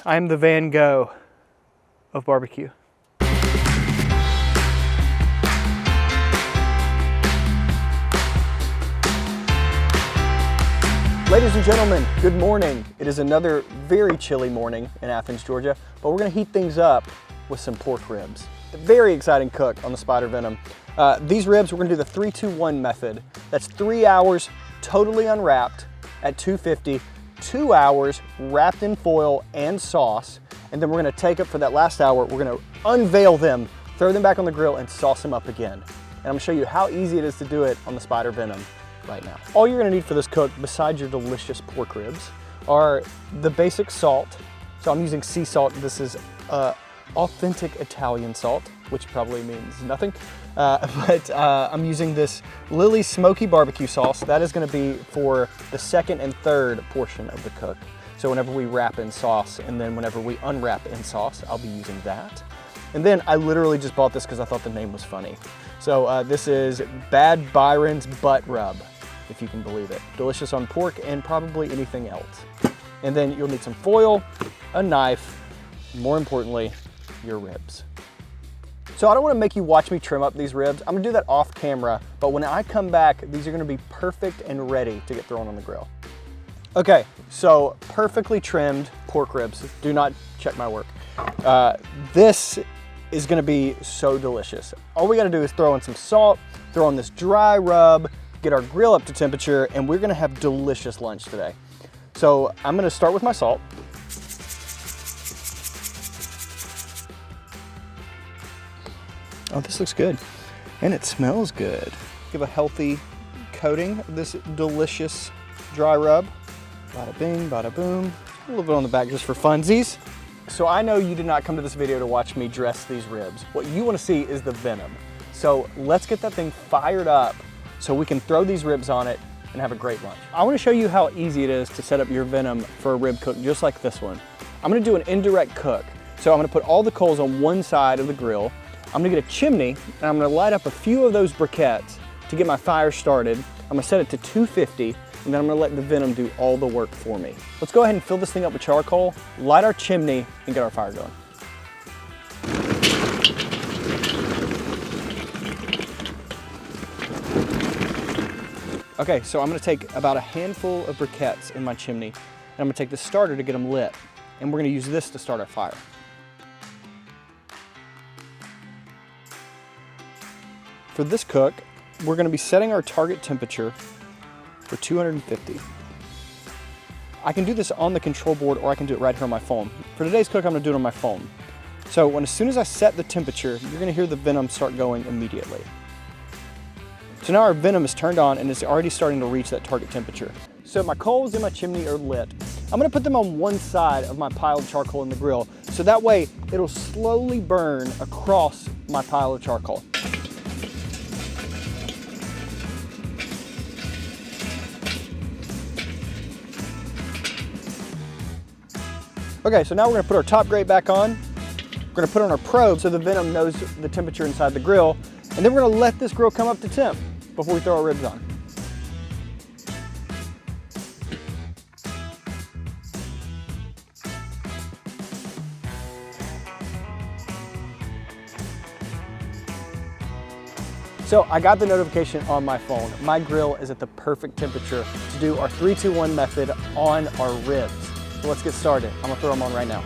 I am the Van Gogh of barbecue. Ladies and gentlemen, good morning. It is another very chilly morning in Athens, Georgia, but we're gonna heat things up with some pork ribs. A very exciting cook on the Spider Venom. These ribs, we're gonna do the 3-2-1 method. That's 3 hours totally unwrapped at 250, 2 hours wrapped in foil and sauce, and then we're gonna take up for that last hour, we're gonna unveil them, throw them back on the grill and sauce them up again. And I'm gonna show you how easy it is to do it on the Spider Venom right now. All you're gonna need for this cook, besides your delicious pork ribs, are the basic salt. So I'm using sea salt. This is authentic Italian salt, which probably means nothing. But I'm using this Lily Smoky Barbecue Sauce. That is gonna be for the second and third portion of the cook. So whenever we wrap in sauce and then whenever we unwrap in sauce, I'll be using that. And then I literally just bought this because I thought the name was funny. So this is Bad Byron's Butt Rub, if you can believe it. Delicious on pork and probably anything else. And then you'll need some foil, a knife, and more importantly, your ribs. So I don't want to make you watch me trim up these ribs. I'm gonna do that off camera, but when I come back, these are gonna be perfect and ready to get thrown on the grill. Okay, so perfectly trimmed pork ribs. Do not check my work. This is gonna be so delicious. All we gotta do is throw in some salt, throw in this dry rub, get our grill up to temperature, and we're gonna have delicious lunch today. So I'm gonna start with my salt. Oh, this looks good. And it smells good. Give a healthy coating of this delicious dry rub. Bada bing, bada boom. A little bit on the back just for funsies. So I know you did not come to this video to watch me dress these ribs. What you want to see is the venom. So let's get that thing fired up so we can throw these ribs on it and have a great lunch. I want to show you how easy it is to set up your venom for a rib cook just like this one. I'm going to do an indirect cook. So I'm going to put all the coals on one side of the grill. I'm gonna get a chimney and I'm gonna light up a few of those briquettes to get my fire started. I'm gonna set it to 250 and then I'm gonna let the venom do all the work for me. Let's go ahead and fill this thing up with charcoal, light our chimney, and get our fire going. Okay, so I'm gonna take about a handful of briquettes in my chimney and I'm gonna take the starter to get them lit. And we're gonna use this to start our fire. For this cook, we're gonna be setting our target temperature for 250. I can do this on the control board or I can do it right here on my phone. For today's cook, I'm gonna do it on my phone. So as soon as I set the temperature, you're gonna hear the venom start going immediately. So now our venom is turned on and it's already starting to reach that target temperature. So my coals in my chimney are lit. I'm gonna put them on one side of my piled charcoal in the grill, so that way it'll slowly burn across my pile of charcoal. Okay, so now we're gonna put our top grate back on. We're gonna put on our probe so the venom knows the temperature inside the grill. And then we're gonna let this grill come up to temp before we throw our ribs on. So I got the notification on my phone. My grill is at the perfect temperature to do our 3-2-1 method on our ribs. So let's get started. I'm gonna throw them on right now.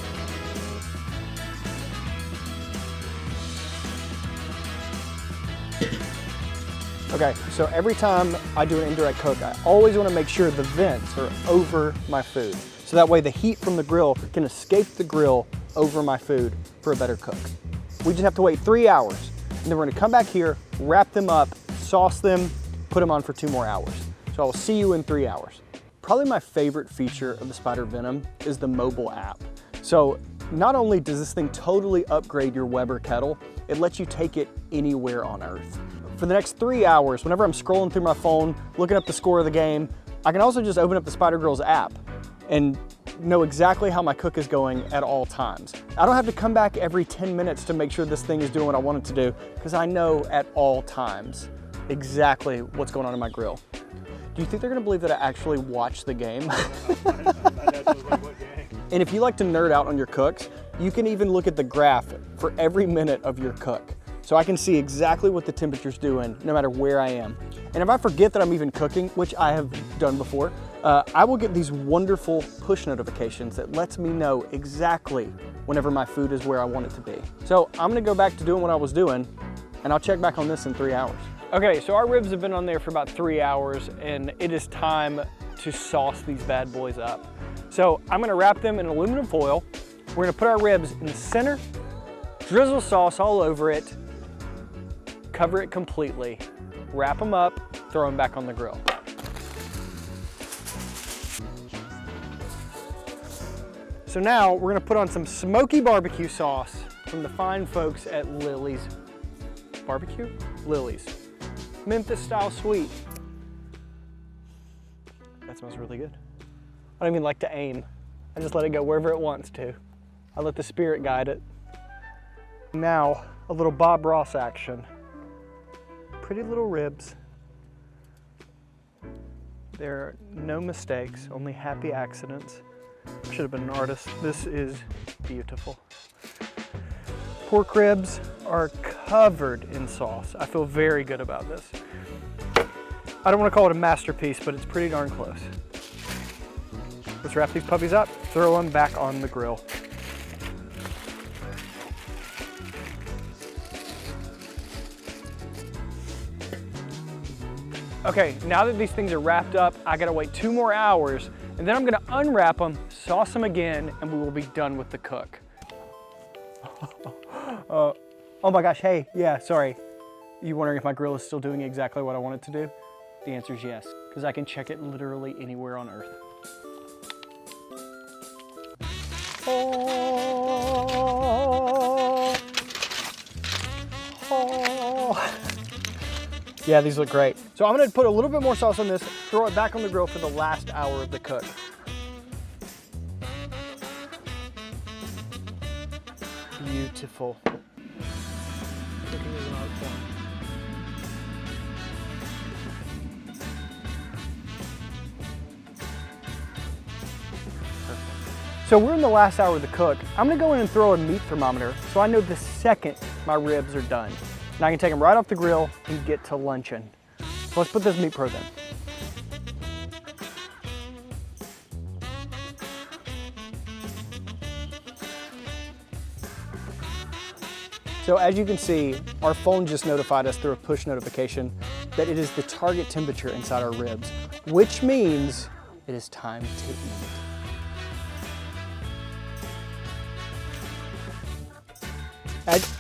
Okay, so every time I do an indirect cook, I always wanna make sure the vents are over my food. So that way the heat from the grill can escape the grill over my food for a better cook. We just have to wait 3 hours. And then we're gonna come back here, wrap them up, sauce them, put them on for 2 more hours. So I will see you in 3 hours. Probably my favorite feature of the Spider Venom is the mobile app. So not only does this thing totally upgrade your Weber kettle, it lets you take it anywhere on earth. For the next 3 hours, whenever I'm scrolling through my phone, looking up the score of the game, I can also just open up the Spider Grill's app and know exactly how my cook is going at all times. I don't have to come back every 10 minutes to make sure this thing is doing what I want it to do, because I know at all times exactly what's going on in my grill. Do you think they're gonna believe that I actually watched the game? And if you like to nerd out on your cooks, you can even look at the graph for every minute of your cook. So I can see exactly what the temperature's doing no matter where I am. And if I forget that I'm even cooking, which I have done before, I will get these wonderful push notifications that lets me know exactly whenever my food is where I want it to be. So I'm gonna go back to doing what I was doing, and I'll check back on this in 3 hours. Okay, so our ribs have been on there for about 3 hours, and it is time to sauce these bad boys up. So I'm gonna wrap them in aluminum foil. We're gonna put our ribs in the center, drizzle sauce all over it, cover it completely, wrap them up, throw them back on the grill. So now we're gonna put on some smoky barbecue sauce from the fine folks at Lily's Barbecue? Lily's. Memphis style sweet. That smells really good. I don't even like to aim. I just let it go wherever it wants to. I let the spirit guide it. Now, a little Bob Ross action. Pretty little ribs. There are no mistakes, only happy accidents. I should have been an artist. This is beautiful. Pork ribs are covered in sauce. I feel very good about this. I don't want to call it a masterpiece, but it's pretty darn close. Let's wrap these puppies up, throw them back on the grill. Okay, now that these things are wrapped up, I gotta wait 2 more hours, and then I'm gonna unwrap them, sauce them again, and we will be done with the cook. Oh my gosh, hey, yeah, sorry. You wondering if my grill is still doing exactly what I want it to do? The answer is yes, because I can check it literally anywhere on earth. Oh. Oh. Yeah, these look great. So I'm gonna put a little bit more sauce on this, throw it back on the grill for the last hour of the cook. Beautiful. Cooking is an art form. So we're in the last hour of the cook. I'm gonna go in and throw a meat thermometer so I know the second my ribs are done. And I can take them right off the grill and get to luncheon. So let's put this meat probe in. So as you can see, our phone just notified us through a push notification that it is the target temperature inside our ribs, which means it is time to eat.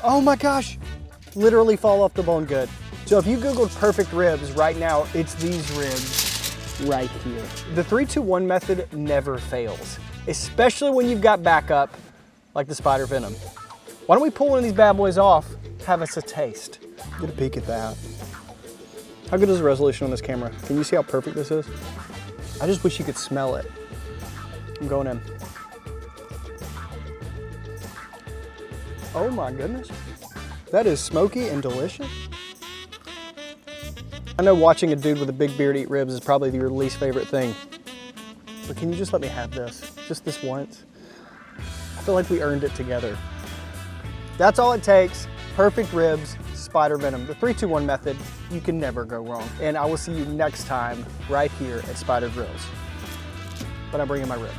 Oh my gosh, literally fall off the bone good. So if you Googled perfect ribs right now, it's these ribs right here. The 3-2-1 method never fails, especially when you've got backup like the Spider Venom. Why don't we pull one of these bad boys off, have us a taste. Get a peek at that. How good is the resolution on this camera? Can you see how perfect this is? I just wish you could smell it. I'm going in. Oh my goodness. That is smoky and delicious. I know watching a dude with a big beard eat ribs is probably your least favorite thing. But can you just let me have this? Just this once? I feel like we earned it together. That's all it takes. Perfect ribs, Spider Venom. The 3-2-1 method, you can never go wrong. And I will see you next time right here at Spider Grills. But I'm bringing my rib.